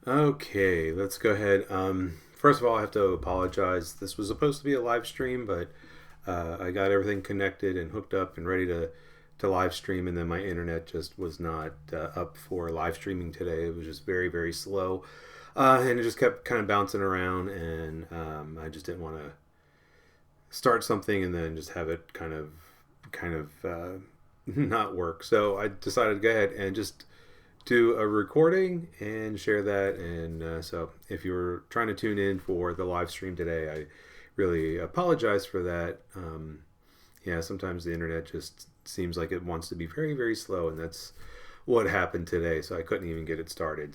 Okay, let's go ahead. First of all, I have to apologize. This was supposed to be a live stream, but I got everything connected and hooked up and ready to live stream, and then my internet just was not up for live streaming today. It was just very, very slow, and it just kept kind of bouncing around, and I just didn't want to start something and then just have it kind of not work. So I decided to go ahead and just do a recording and share that. And so if you were trying to tune in for the live stream today, I really apologize for that. Yeah, sometimes the internet just seems like it wants to be very, very slow, and that's what happened today. So I couldn't even get it started.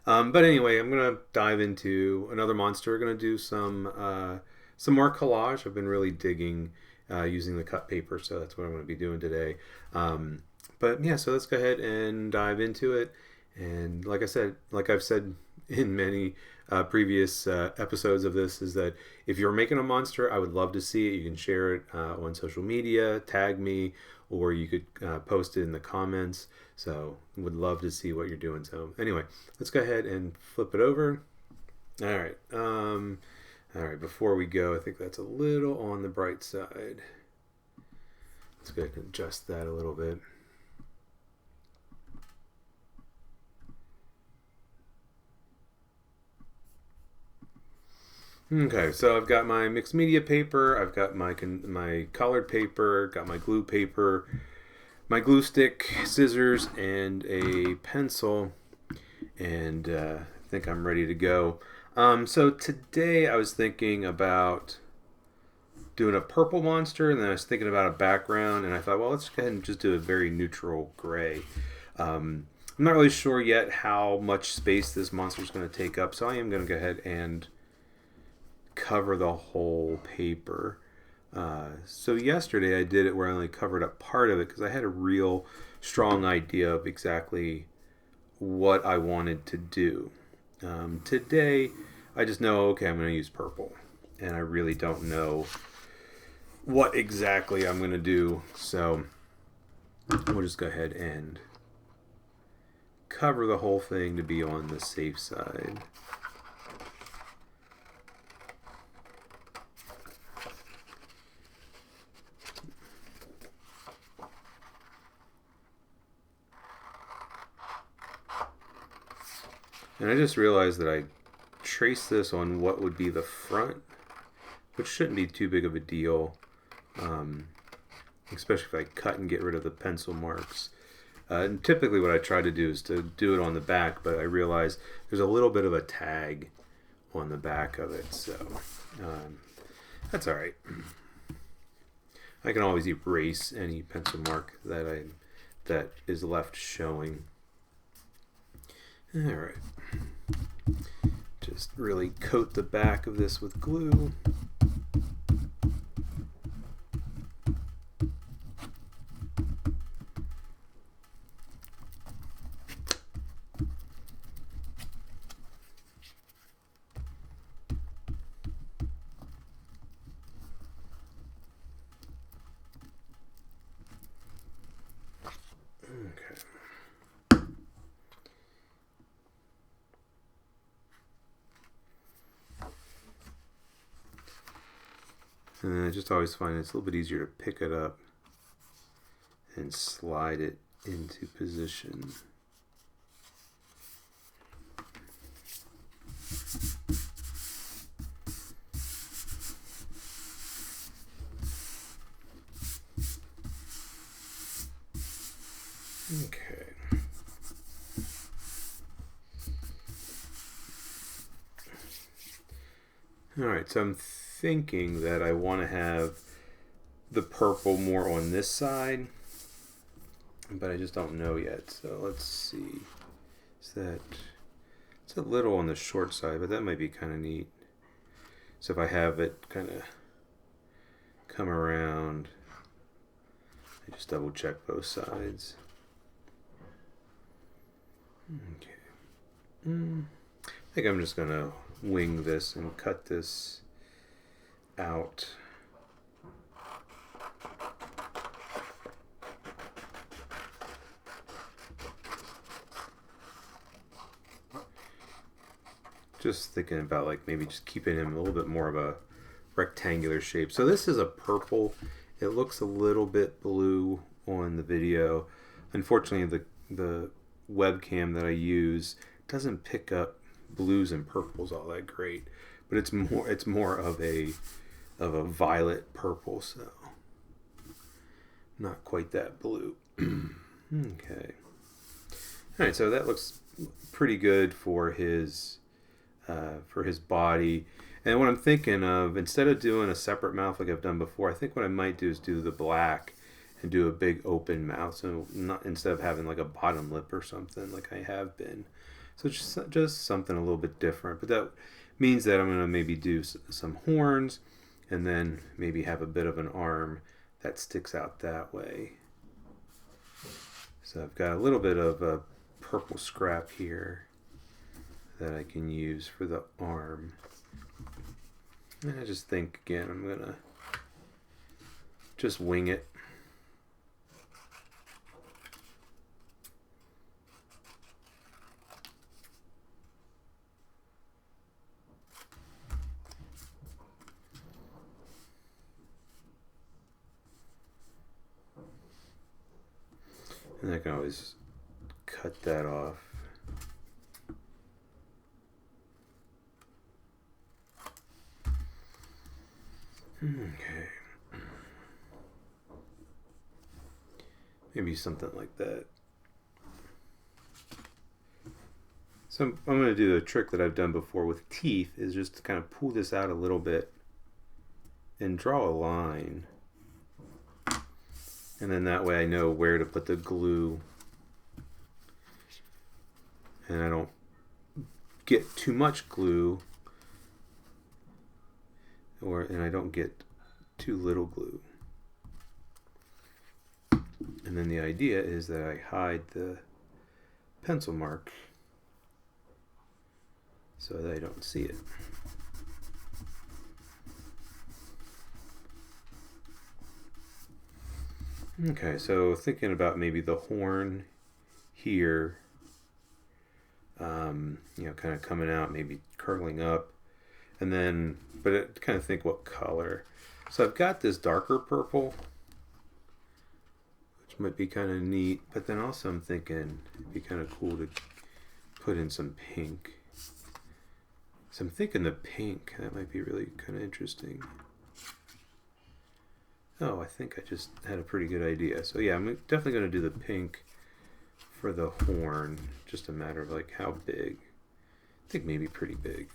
But anyway, I'm gonna dive into another monster. We're gonna do some more collage. I've been really digging using the cut paper, so that's what I'm going to be doing today. But yeah, so let's go ahead and dive into it. And like I've said in many previous episodes of this, is that if you're making a monster, I would love to see it. You can share it on social media, tag me, or you could post it in the comments. So would love to see what you're doing. So anyway, let's go ahead and flip it over. All right. All right, before we go, I think that's a little on the bright side. Let's go ahead and adjust that a little bit. Okay, so I've got my mixed media paper, I've got my colored paper, got my glue paper, my glue stick, scissors, and a pencil, and I think I'm ready to go. So today I was thinking about doing a purple monster, and then I was thinking about a background, and I thought, well, let's go ahead and just do a very neutral gray. I'm not really sure yet how much space this monster is going to take up, so I am going to go ahead and cover the whole paper. So yesterday I did it where I only covered up part of it because I had a real strong idea of exactly what I wanted to do. Today I just know, okay, I'm going to use purple, and I really don't know what exactly I'm going to do. So we'll just go ahead and cover the whole thing to be on the safe side. And I just realized that I traced this on what would be the front, which shouldn't be too big of a deal, especially if I cut and get rid of the pencil marks. And typically what I try to do is to do it on the back, but I realize there's a little bit of a tag on the back of it, so that's all right. I can always erase any pencil mark that is left showing. All right. Just really coat the back of this with glue. Okay. And I just always find it's a little bit easier to pick it up and slide it into position. Okay. All right, so I'm thinking that I want to have the purple more on this side, but I just don't know yet. So let's see. Is that it's a little on the short side, but that might be kind of neat. So if I have it kind of come around, I just double check both sides. Okay. I think I'm just gonna wing this and cut this out. just thinking about like maybe just keeping him a little bit more of a rectangular shape. So this is a purple. It looks a little bit blue on the video. Unfortunately, the webcam that I use doesn't pick up blues and purples all that great, but it's more of a violet purple, so not quite that blue. Okay. All right, so that looks pretty good for his body. And what I'm thinking of, instead of doing a separate mouth like I've done before, I think what I might do is do the black and do a big open mouth, so not instead of having like a bottom lip or something like I have been. So just something a little bit different. But that means that I'm going to maybe do some horns and then maybe have a bit of an arm that sticks out that way. So I've got a little bit of a purple scrap here that I can use for the arm. And I just think, again, I'm going to just wing it. And I can always cut that off. Okay. Maybe something like that. So I'm going to do a trick that I've done before with teeth, is just to kind of pull this out a little bit and draw a line. And then that way I know where to put the glue. And I don't get too much glue, and I don't get too little glue. And then the idea is that I hide the pencil mark so that I don't see it. Okay, so thinking about maybe the horn here, kind of coming out, maybe curling up, and then, but it kind of think what color. So I've got this darker purple, which might be kind of neat, but then also I'm thinking it'd be kind of cool to put in some pink. So I'm thinking the pink, that might be really kind of interesting. Oh, I think I just had a pretty good idea. So yeah, I'm definitely going to do the pink for the horn. Just a matter of like how big. I think maybe pretty big.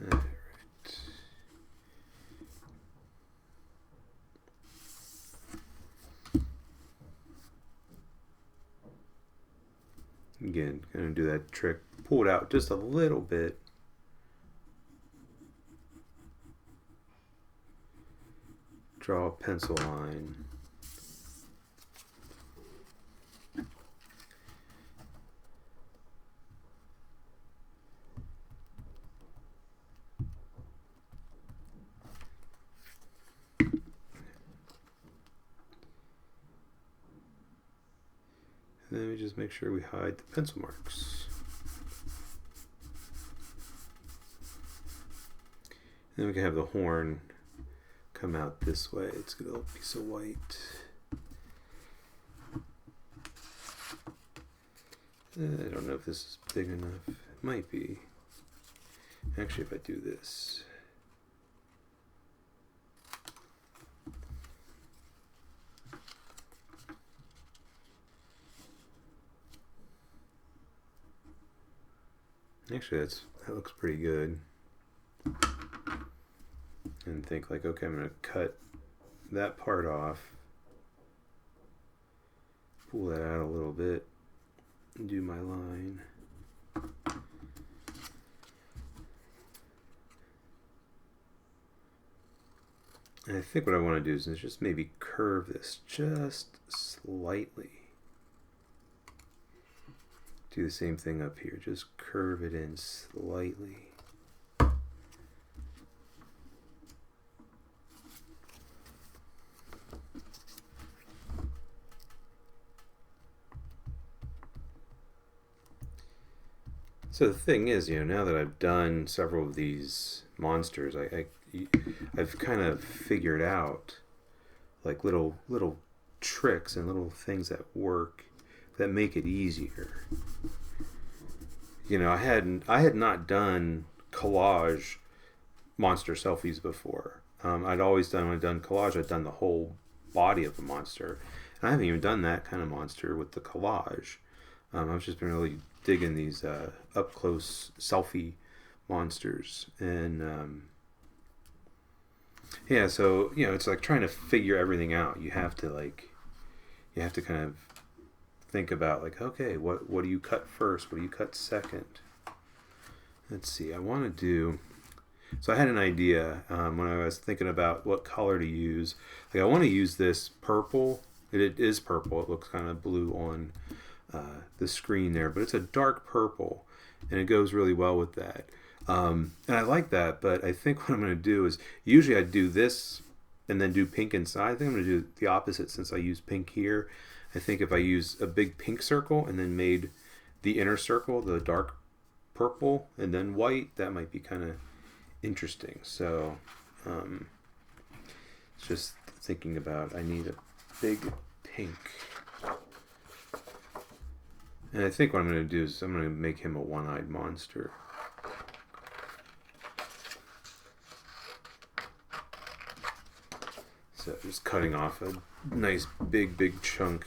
All right. Again, going to do that trick. Pull it out just a little bit. Draw a pencil line. And then we just make sure we hide the pencil marks. And then we can have the horn come out this way. It's got a little piece of white. I don't know if this is big enough. It might be. Actually, if I do this. Actually, that looks pretty good. And think like, okay, I'm going to cut that part off, pull that out a little bit, and do my line. And I think what I want to do is just maybe curve this just slightly. Do the same thing up here, just curve it in slightly. So the thing is, now that I've done several of these monsters, I've kind of figured out like little tricks and little things that work that make it easier. I had not done collage monster selfies before. I'd always done when I'd done collage, I'd done the whole body of the monster. And I haven't even done that kind of monster with the collage. I've just been really digging these up close selfie monsters, and yeah, so it's like trying to figure everything out. You have to kind of think about like, okay, what do you cut first? What do you cut second? Let's see. So I had an idea when I was thinking about what color to use. Like I want to use this purple. It is purple. It looks kind of blue on the screen there, but it's a dark purple, and it goes really well with that. And I like that, but I think what I'm going to do is usually I do this and then do pink inside. I think I'm going to do the opposite since I use pink here. I think if I use a big pink circle and then made the inner circle the dark purple and then white, that might be kind of interesting. So it's just thinking about I need a big pink. And I think what I'm going to do is I'm going to make him a one-eyed monster. So just cutting off a nice big chunk.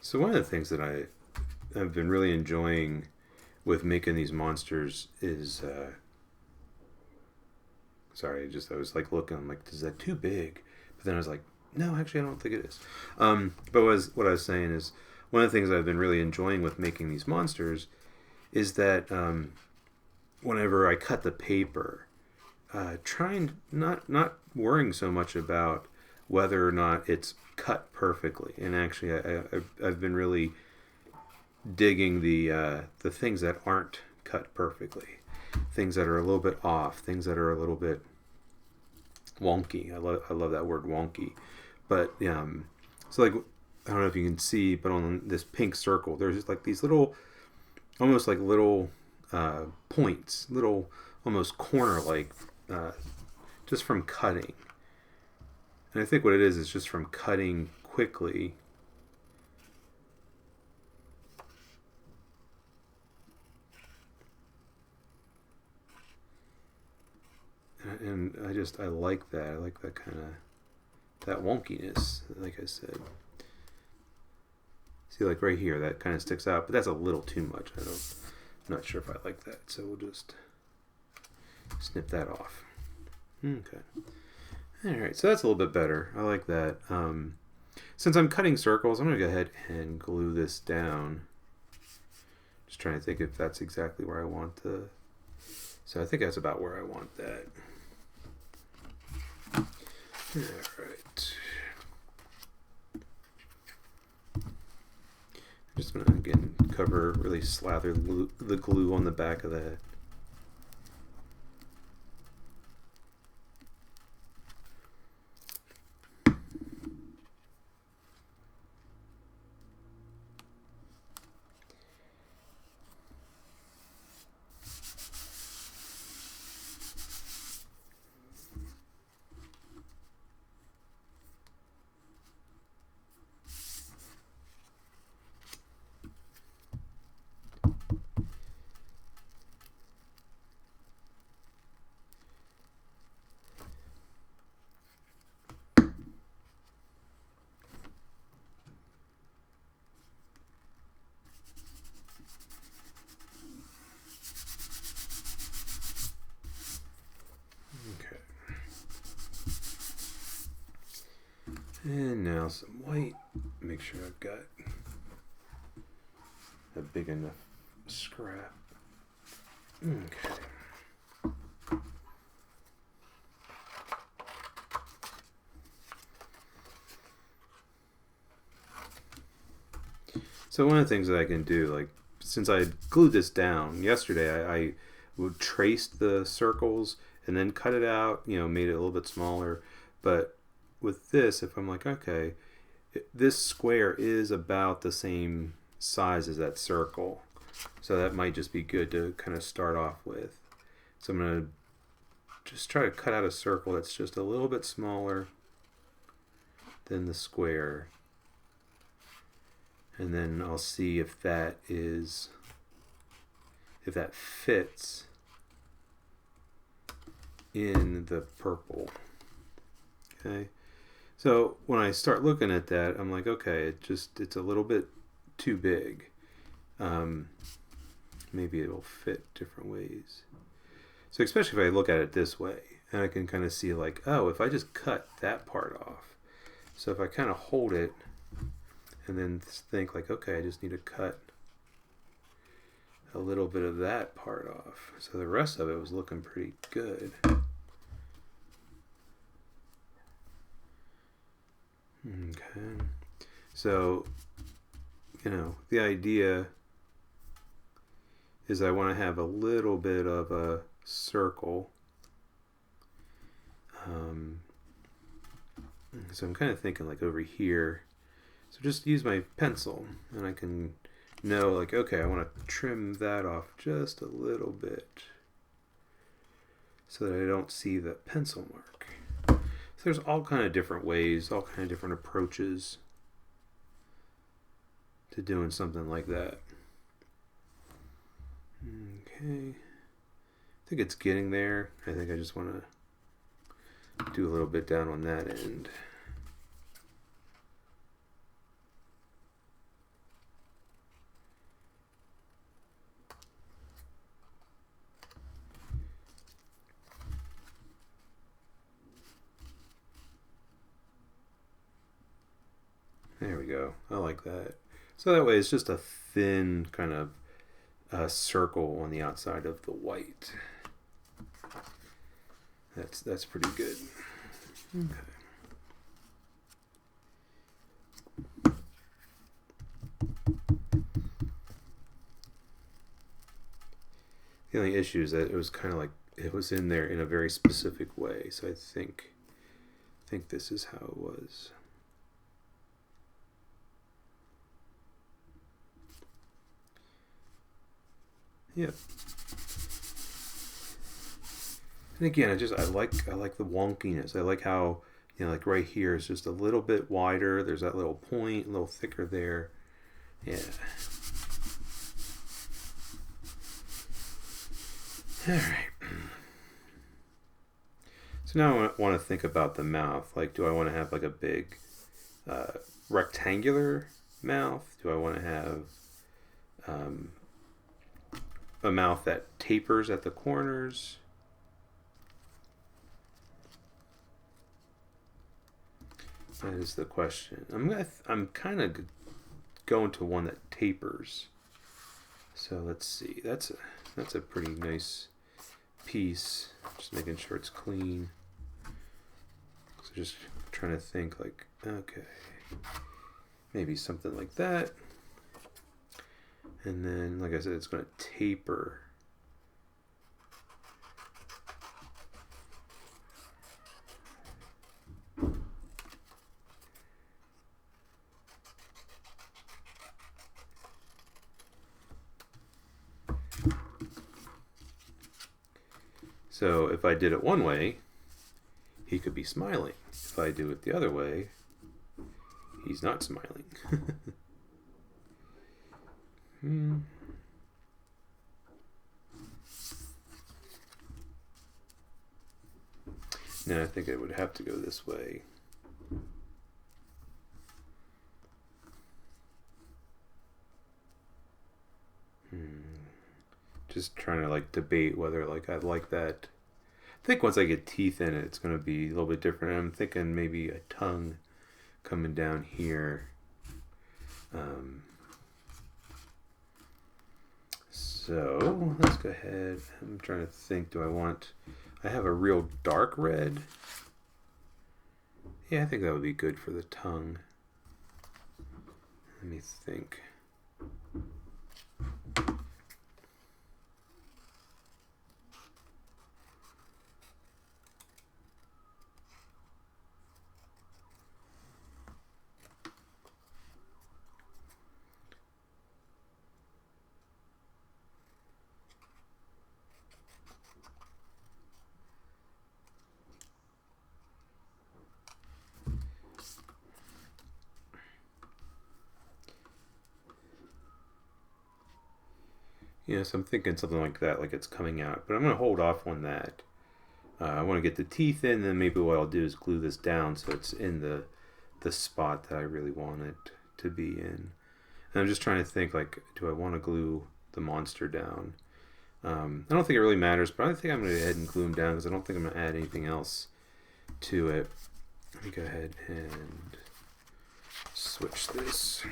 So one of the things that I've been really enjoying with making these monsters is sorry, I was like looking, I'm like, is that too big? But then I was like, no, actually I don't think it is. But what I was saying is one of the things I've been really enjoying with making these monsters is that whenever I cut the paper, trying not worrying so much about whether or not it's cut perfectly. And actually I've been really digging the things that aren't cut perfectly, things that are a little bit off, things that are a little bit wonky. I love that word wonky. But so like I don't know if you can see, but on this pink circle, there's just like these little, almost like little points, little almost corner like, just from cutting. And I think what it is just from cutting quickly. And I like that. I like that kind of, that wonkiness, like I said. See, like right here, that kind of sticks out, but that's a little too much. I'm not sure if I like that, so we'll just snip that off. Okay. Alright, so that's a little bit better. I like that. Since I'm cutting circles, I'm going to go ahead and glue this down. Just trying to think if that's exactly where I want the... So I think that's about where I want that. Alright. I'm just going to, again, really slather the glue on the back of that. And now some white. Make sure I've got a big enough scrap. Okay. So one of the things that I can do, like since I glued this down yesterday, I would trace the circles and then cut it out, made it a little bit smaller. But with this, if I'm like, okay, this square is about the same size as that circle. So that might just be good to kind of start off with. So I'm going to just try to cut out a circle that's just a little bit smaller than the square. And then I'll see if that fits in the purple. Okay. So when I start looking at that, I'm like, okay, it's a little bit too big. Maybe it'll fit different ways. So especially if I look at it this way, and I can kind of see like, oh, if I just cut that part off. So if I kind of hold it and then think like, okay, I just need to cut a little bit of that part off. So the rest of it was looking pretty good. Okay. So, the idea is I want to have a little bit of a circle. So I'm kind of thinking like over here. So just use my pencil and I can know like, okay, I want to trim that off just a little bit so that I don't see the pencil mark. So there's all kind of different ways, all kind of different approaches to doing something like that. Okay. I think it's getting there. I think I just want to do a little bit down on that end. There we go. I like that. So that way it's just a thin kind of circle on the outside of the white. That's pretty good. Okay. The only issue is that it was kind of like it was in there in a very specific way. So I think this is how it was. Yep. And again, I like the wonkiness. I like how like right here is just a little bit wider. There's that little point, a little thicker there. Yeah. All right. So now I want to think about the mouth. Like, do I want to have like a big rectangular mouth? Do I want to have a mouth that tapers at the corners? That is the question. I'm kind of going to one that tapers. So let's see. That's a pretty nice piece. Just making sure it's clean. So just trying to think like, okay, maybe something like that. And then, like I said, it's going to taper. So if I did it one way, he could be smiling. If I do it the other way, he's not smiling. No, I think it would have to go this way. Just trying to like debate whether like I'd like that. I think once I get teeth in it, it's going to be a little bit different. I'm thinking maybe a tongue coming down here. So let's go ahead. I'm trying to think, I have a real dark red. Yeah, I think that would be good for the tongue. Let me think. So I'm thinking something like that, like it's coming out. But I'm going to hold off on that. I want to get the teeth in, then maybe what I'll do is glue this down so it's in the spot that I really want it to be in. And I'm just trying to think, like, do I want to glue the monster down? I don't think it really matters, but I think I'm going to go ahead and glue him down because I don't think I'm going to add anything else to it. Let me go ahead and switch this.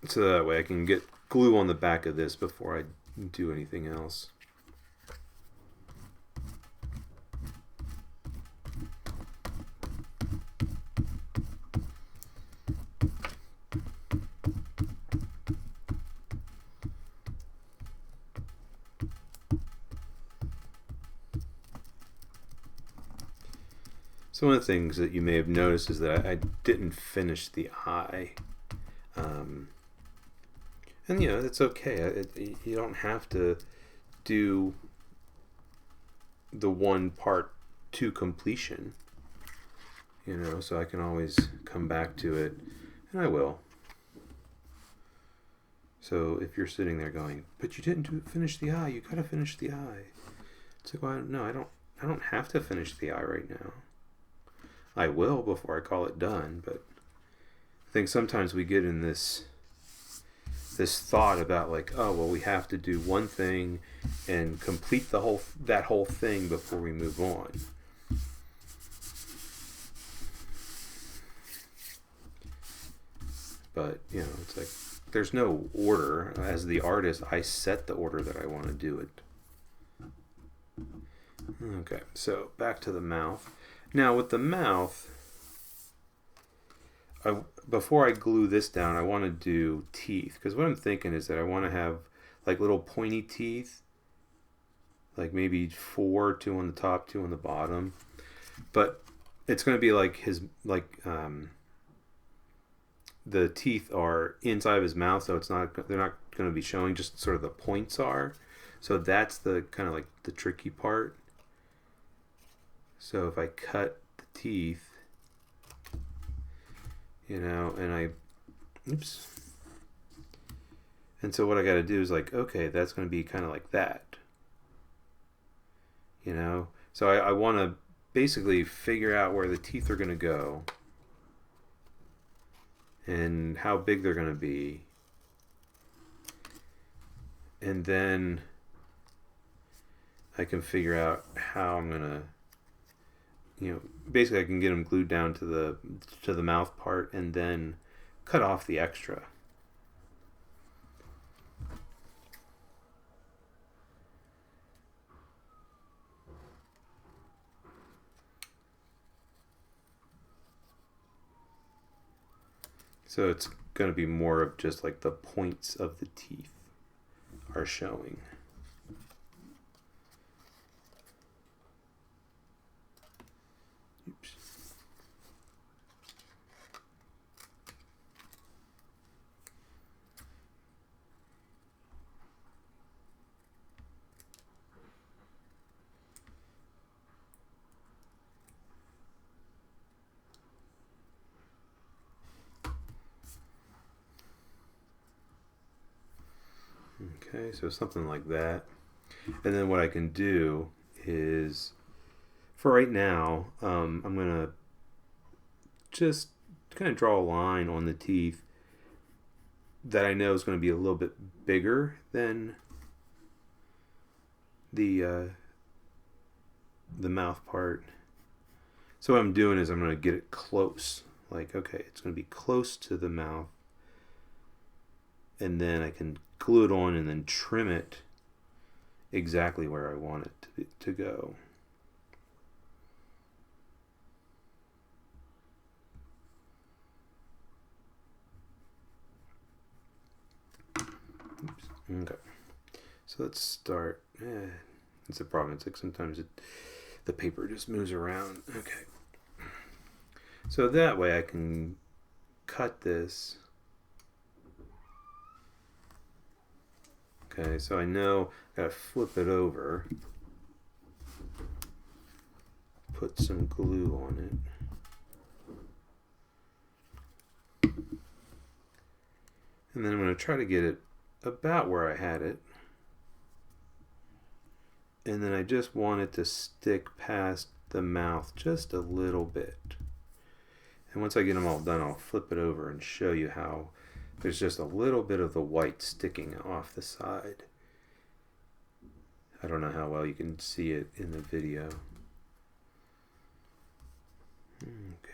So that way I can get glue on the back of this before I do anything else. So one of the things that you may have noticed is that I didn't finish the eye. And it's okay. You don't have to do the one part to completion. So I can always come back to it, and I will. So if you're sitting there going, but you didn't finish the eye, you gotta finish the eye. It's like, well, no, I don't have to finish the eye right now. I will before I call it done, but I think sometimes we get in this thought about like, oh, well, we have to do one thing and complete that whole thing before we move on. But it's like there's no order. As the artist, I set the order that I want to do it. Okay, so back to the mouth. Now with the mouth, before I glue this down, I want to do teeth. Because what I'm thinking is that I want to have like little pointy teeth. Like maybe 4, 2 on the top, 2 on the bottom. But it's going to be like the teeth are inside of his mouth, so they're not going to be showing, just sort of the points are. So that's the kind of like the tricky part. So if I cut the teeth, and and so what I got to do is like, okay, that's going to be kind of like that. So I want to basically figure out where the teeth are going to go and how big they're going to be. And then I can figure out how I'm going to, basically I can get them glued down to the mouth part and then cut off the extra. So it's going to be more of just like the points of the teeth are showing. Oops. Okay, so something like that. And then what I can do is, for right now, I'm going to just kind of draw a line on the teeth that I know is going to be a little bit bigger than the mouth part. So what I'm doing is I'm going to get it close. Like, okay, it's going to be close to the mouth. And then I can glue it on and then trim it exactly where I want it to go. Oops. Okay, so let's start. It's a problem. It's like sometimes the paper just moves around. Okay, so that way I can cut this. Okay, so I know I gotta flip it over, put some glue on it. And then I'm going to try to get it about where I had it. And then I just want it to stick past the mouth just a little bit. And once I get them all done, I'll flip it over and show you how there's just a little bit of the white sticking off the side. I don't know how well you can see it in the video. Okay.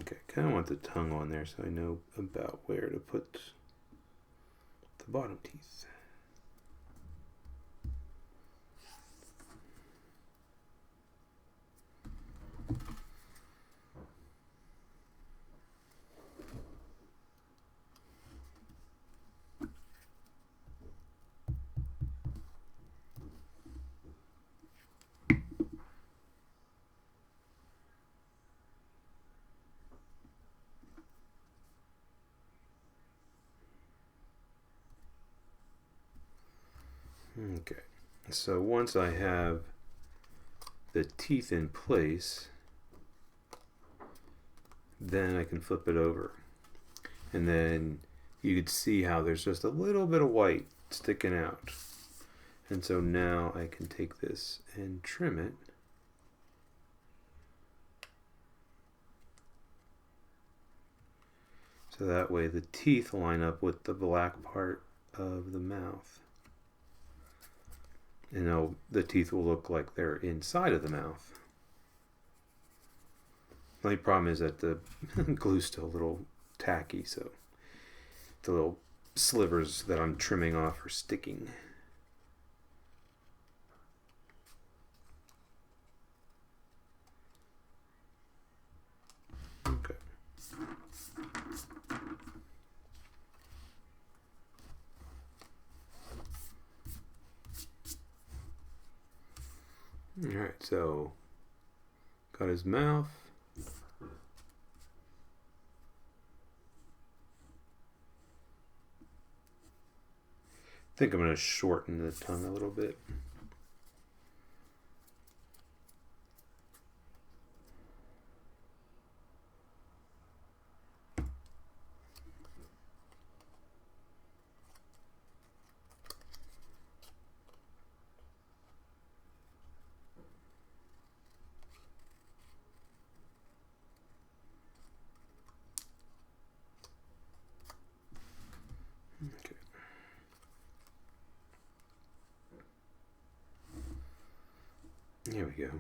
Okay, kind of want the tongue on there so I know about where to put the bottom teeth. Okay, so once I have the teeth in place, then I can flip it over. And then you could see how there's just a little bit of white sticking out. And so now I can take this and trim it. So that way the teeth line up with the black part of the mouth. And now the teeth will look like they're inside of the mouth. The only problem is that the glue's still a little tacky, so the little slivers that I'm trimming off are sticking. Okay. Alright, so got his mouth. I think I'm going to shorten the tongue a little bit. Okay. Here we go.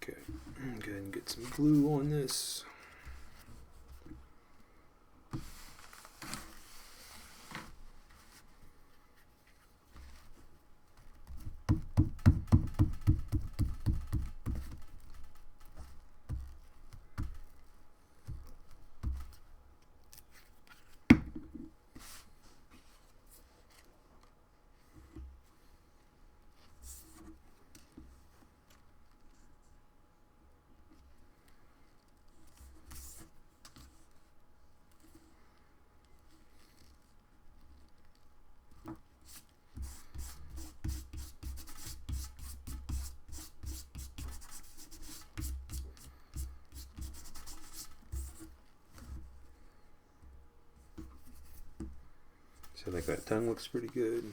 Okay, go ahead and get some glue on this. So I think that tongue looks pretty good.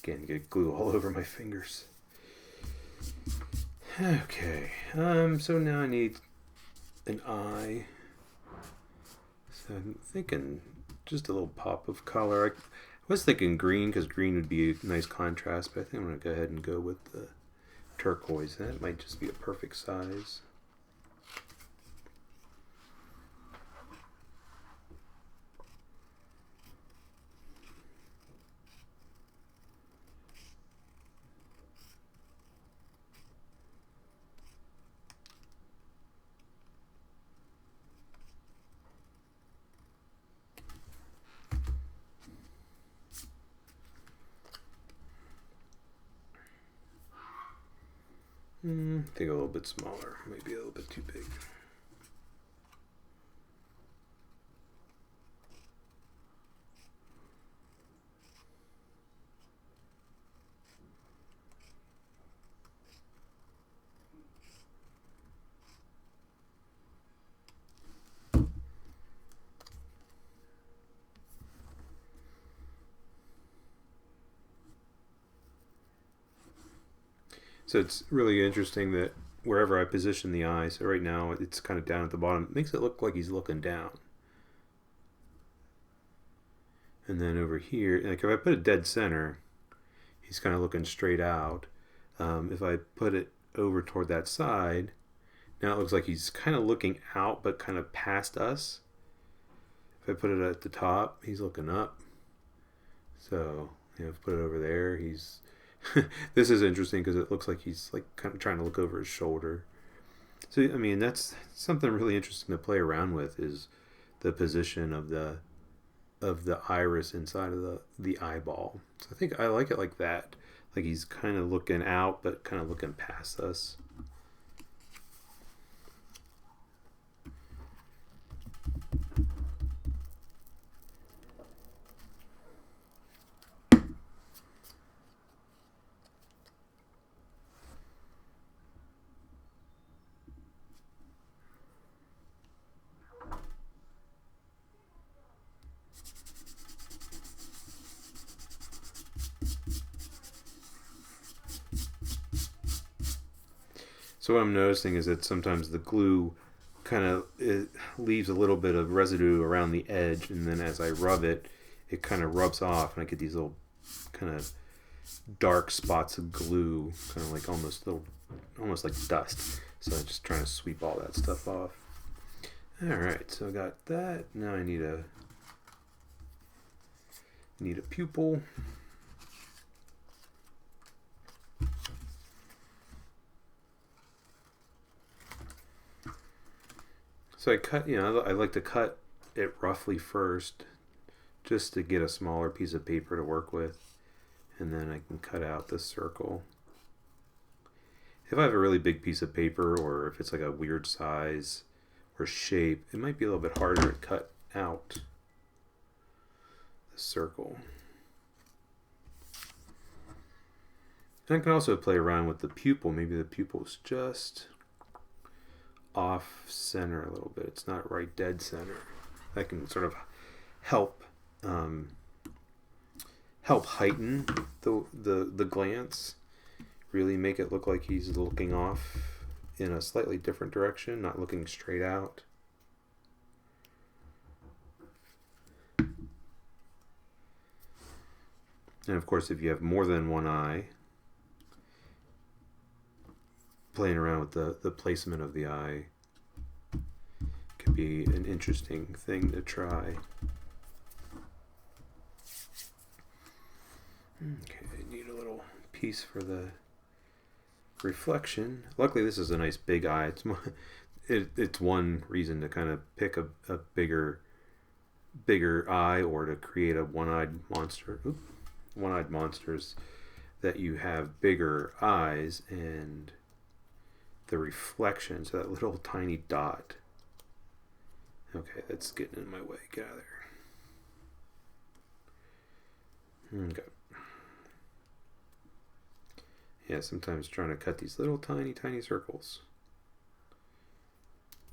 Getting get glue all over my fingers. Okay, so now I need an eye. So I'm thinking just a little pop of color. I was thinking green because green would be a nice contrast, but I think I'm going to go ahead and go with the turquoise. That might just be a perfect size. I think a little bit smaller, maybe a little bit too big. So it's really interesting that wherever I position the eye, so right now it's kind of down at the bottom, it makes it look like he's looking down. And then over here, like if I put it dead center, he's kind of looking straight out. If I put it over toward that side, now it looks like he's kind of looking out, but kind of past us. If I put it at the top, he's looking up. So, if I put it over there, he's... This is interesting because it looks like he's like kind of trying to look over his shoulder. So, I mean, that's something really interesting to play around with, is the position of the iris inside of the eyeball. So I think I like it like that. Like he's kind of looking out, but kind of looking past us. So what I'm noticing is that sometimes the glue kind of leaves a little bit of residue around the edge, and then as I rub it, it kind of rubs off, and I get these little kind of dark spots of glue, kind of like almost like dust. So I'm just trying to sweep all that stuff off. All right, so I got that. Now I need a pupil. So I cut, I like to cut it roughly first, just to get a smaller piece of paper to work with, and then I can cut out this circle. If I have a really big piece of paper, or if it's like a weird size or shape, it might be a little bit harder to cut out the circle. And I can also play around with the pupil. Maybe the pupil's just off center a little bit. It's not right dead center. That can sort of help heighten the glance. Really make it look like he's looking off in a slightly different direction, not looking straight out. And of course, if you have more than one eye, playing around with the placement of the eye could be an interesting thing to try. Okay, I need a little piece for the reflection. Luckily, this is a nice big eye. It's one reason to kind of pick a bigger eye, or to create a one-eyed monster. One-eyed monsters that you have bigger eyes and the reflection, so that little tiny dot. Okay, that's getting in my way. Get out of there. Okay. Yeah, sometimes trying to cut these little tiny circles.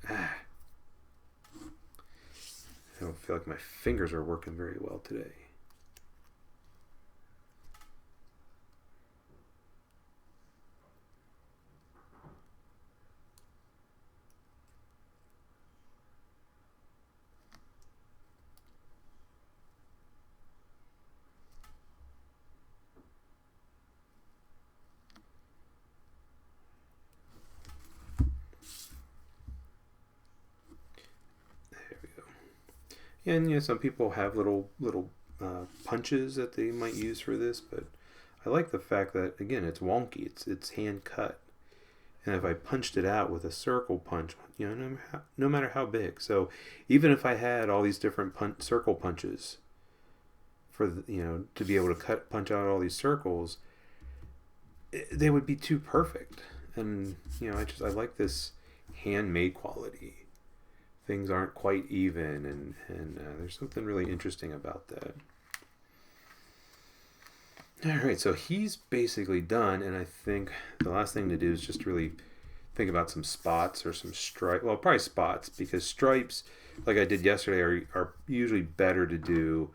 I don't feel like my fingers are working very well today. And some people have little punches that they might use for this, but I like the fact that again it's wonky. It's hand cut, and if I punched it out with a circle punch, no matter how big. So even if I had all these different circle punches for to be able to punch out all these circles, they would be too perfect. And I like this handmade quality. Things aren't quite even, and there's something really interesting about that. All right, so he's basically done, and I think the last thing to do is just really think about some spots or some stripes. Well, probably spots, because stripes, like I did yesterday, are usually better to do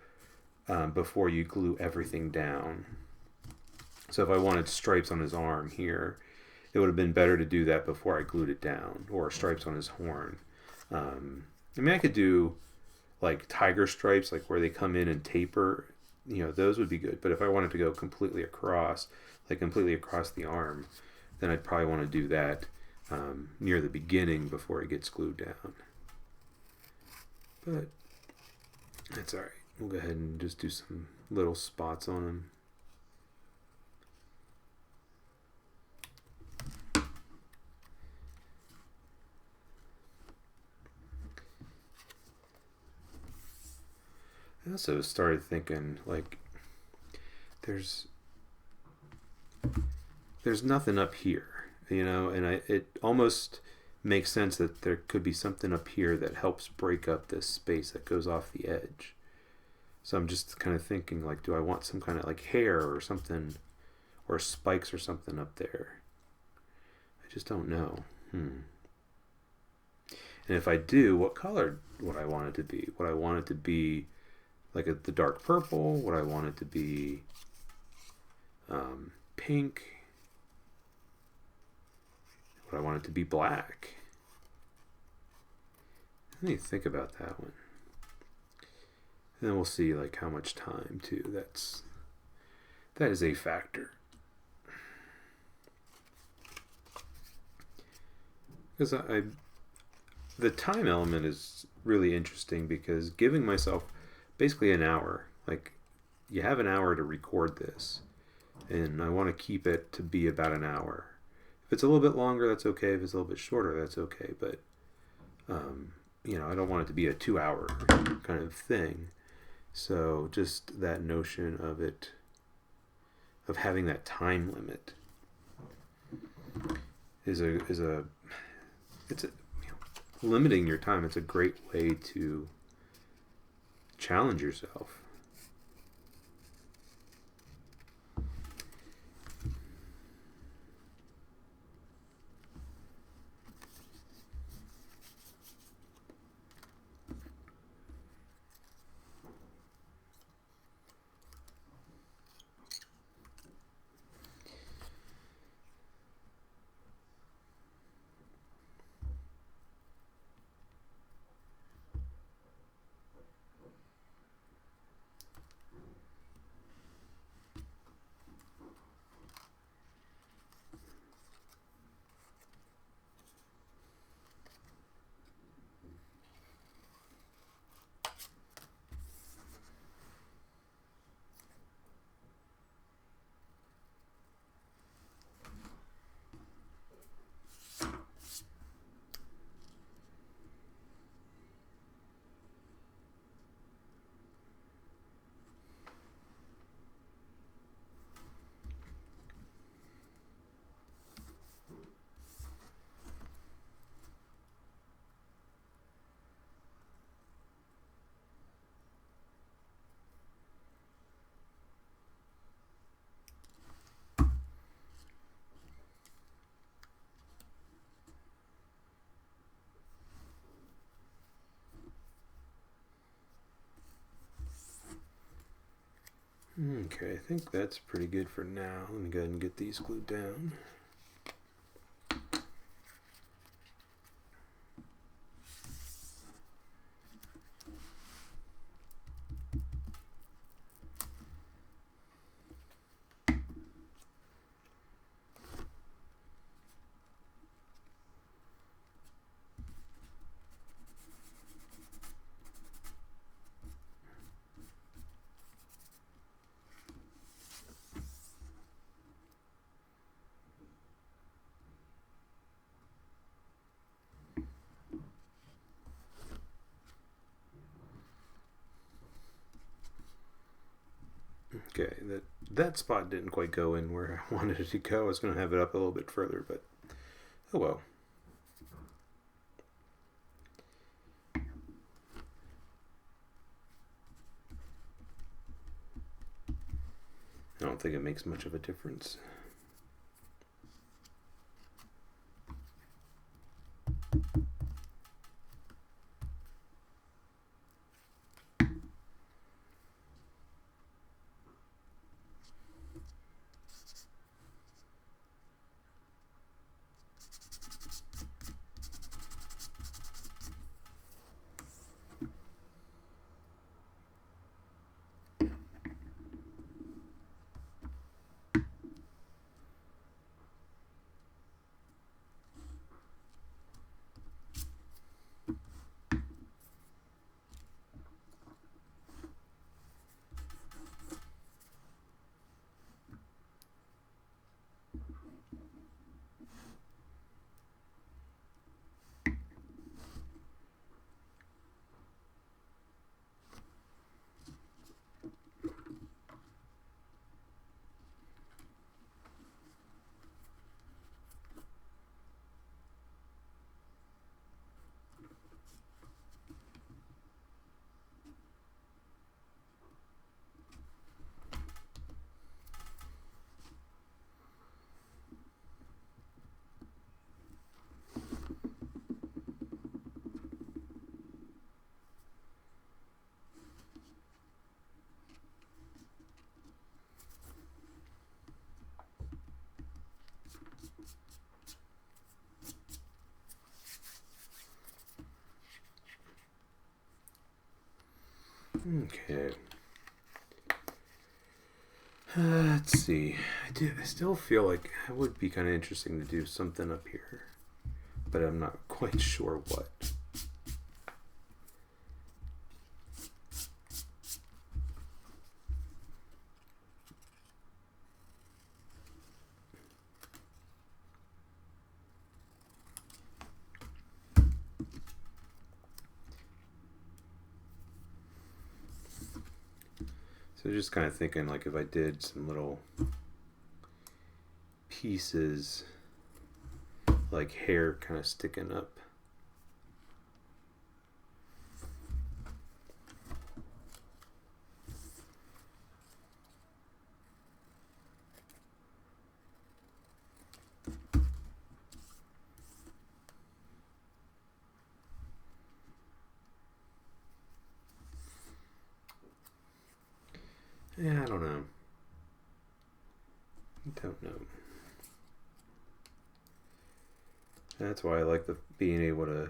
before you glue everything down. So if I wanted stripes on his arm here, it would have been better to do that before I glued it down, or stripes on his horn. I could do like tiger stripes, like where they come in and taper. Those would be good. But if I wanted to go completely across the arm, then I'd probably want to do that near the beginning before it gets glued down. But that's all right. We'll go ahead and just do some little spots on him. I also started thinking, like, there's nothing up here, and it almost makes sense that there could be something up here that helps break up this space that goes off the edge. So I'm just kind of thinking, like, do I want some kind of like hair or something, or spikes or something up there? I just don't know. And if I do, what color would I want it to be? Would I want it to be like the dark purple? Would I want it to be pink? Would I want it to be black? Let me think about that one. And then we'll see like how much time too. That is a factor. Because the time element is really interesting, because giving myself basically an hour, like you have an hour to record this, and I want to keep it to be about an hour. If it's a little bit longer, that's okay. If it's a little bit shorter, that's okay. But I don't want it to be a 2-hour kind of thing. So just that notion of it, of having that time limit, limiting your time. It's a great way to challenge yourself. Okay, I think that's pretty good for now. Let me go ahead and get these glued down. Okay, that spot didn't quite go in where I wanted it to go. I was going to have it up a little bit further, but oh well. I don't think it makes much of a difference. Okay. Let's see. I still feel like it would be kind of interesting to do something up here, but I'm not quite sure what. So just kind of thinking like if I did some little pieces like hair kind of sticking up. Yeah, I don't know. Don't know. That's why I like being able to.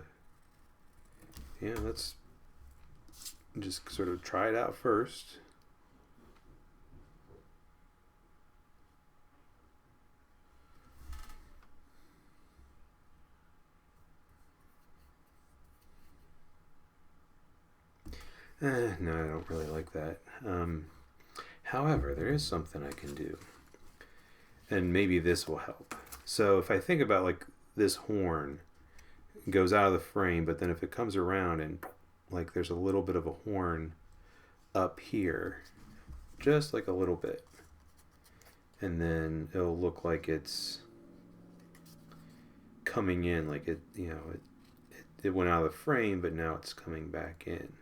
Yeah, let's just sort of try it out first. No, I don't really like that. However, there is something I can do, and maybe this will help. So if I think about like this horn goes out of the frame, but then if it comes around and like there's a little bit of a horn up here, just like a little bit, and then it'll look like it's coming in, like it, it went out of the frame, but now it's coming back in.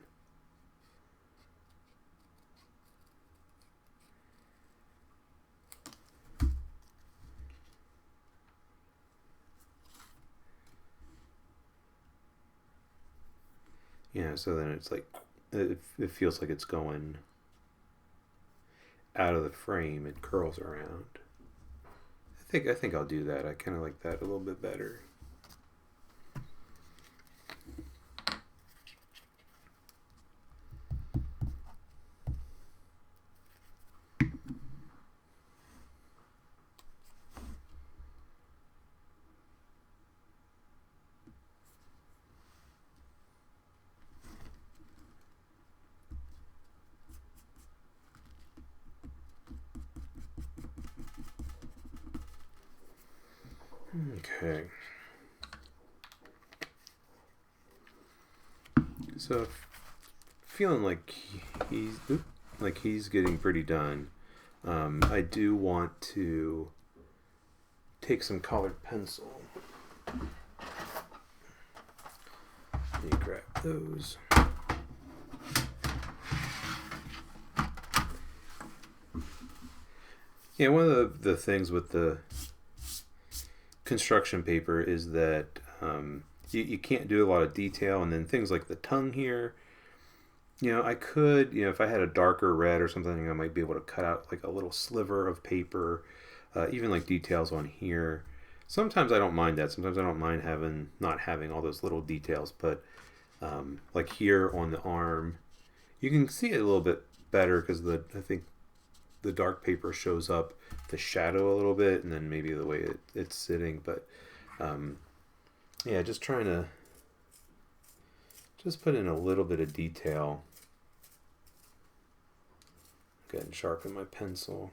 Yeah, so then it's like it feels like it's going out of the frame and curls around. I think I'll do that. I kind of like that a little bit better. Okay. So feeling like he's getting pretty done. I do want to take some colored pencil. Let me grab those. Yeah, one of the things with the construction paper is that you can't do a lot of detail, and then things like the tongue here. I could, if I had a darker red or something, I might be able to cut out like a little sliver of paper, even like details on here. Sometimes I don't mind that. Sometimes I don't mind not having all those little details, but like here on the arm, you can see it a little bit better because I think the dark paper shows up the shadow a little bit, and then maybe the way it's sitting. But yeah, just trying to put in a little bit of detail. Go ahead and sharpen my pencil.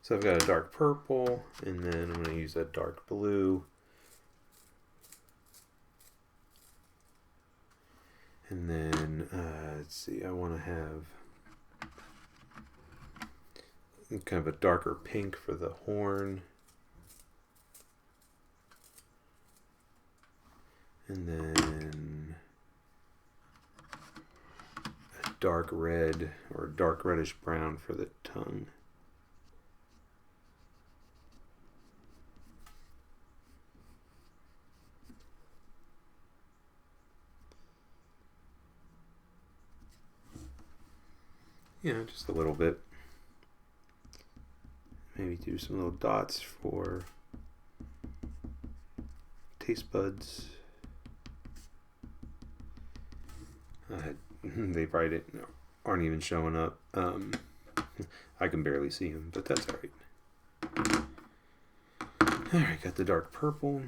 So I've got a dark purple, and then I'm going to use that dark blue. And then, let's see, I want to have kind of a darker pink for the horn. And then a dark red or dark reddish brown for the tongue. Yeah, just a little bit. Maybe do some little dots for taste buds. They probably aren't even showing up. I can barely see them, but that's all right. All right, got the dark purple.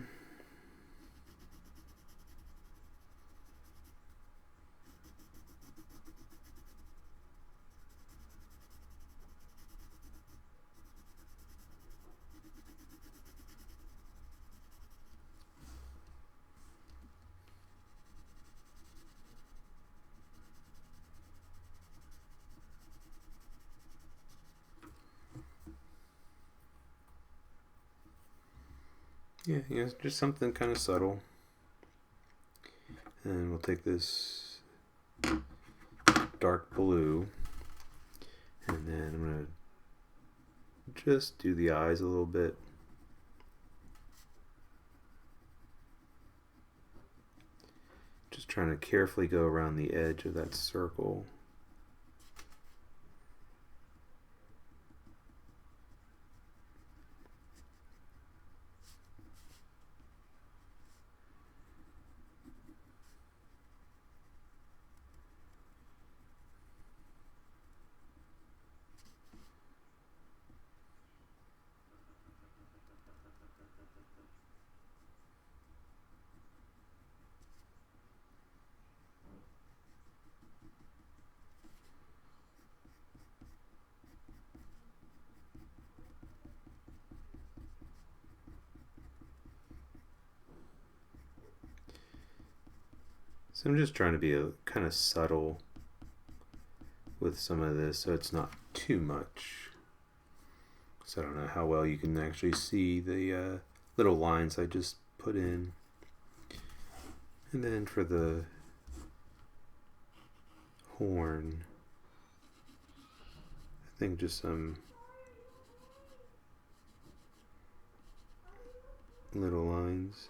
Yeah, just something kind of subtle. And we'll take this dark blue, and then I'm going to just do the eyes a little bit. Just trying to carefully go around the edge of that circle. So I'm just trying to be kind of subtle with some of this so it's not too much. So I don't know how well you can actually see the little lines I just put in. And then for the horn, I think just some little lines.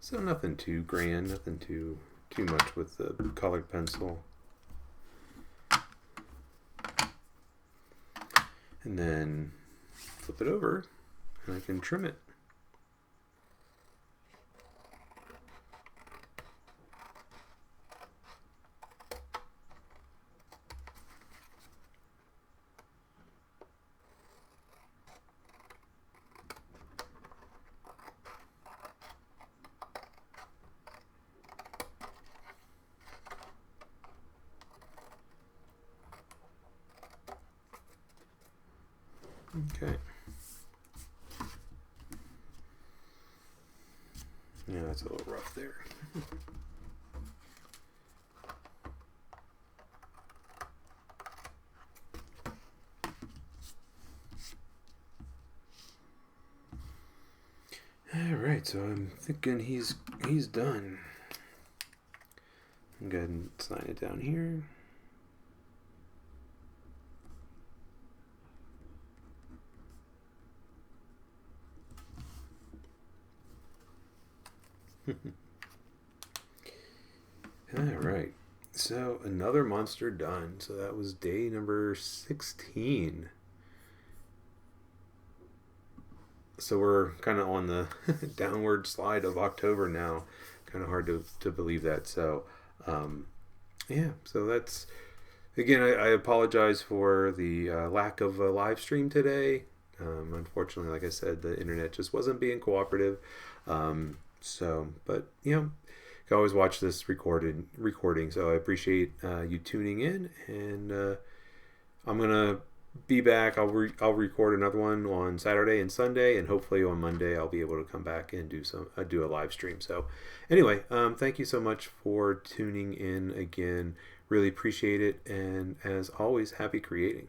So nothing too grand, nothing too much with the colored pencil. And then flip it over and I can trim it. Okay. Yeah, that's a little rough there. All right, so I'm thinking he's done. Go ahead and sign it down here. All right, so another monster done. So that was day number 16. So we're kind of on the downward slide of October now. Kind of hard to believe that. So, yeah, so that's, again, I apologize for the lack of a live stream today. Unfortunately, like I said, the internet just wasn't being cooperative. But, you can always watch this recording. So I appreciate you tuning in, and I'm going to be back. I'll record another one on Saturday and Sunday, and hopefully on Monday I'll be able to come back and do a live stream. So anyway, thank you so much for tuning in again. Really appreciate it, and as always, happy creating.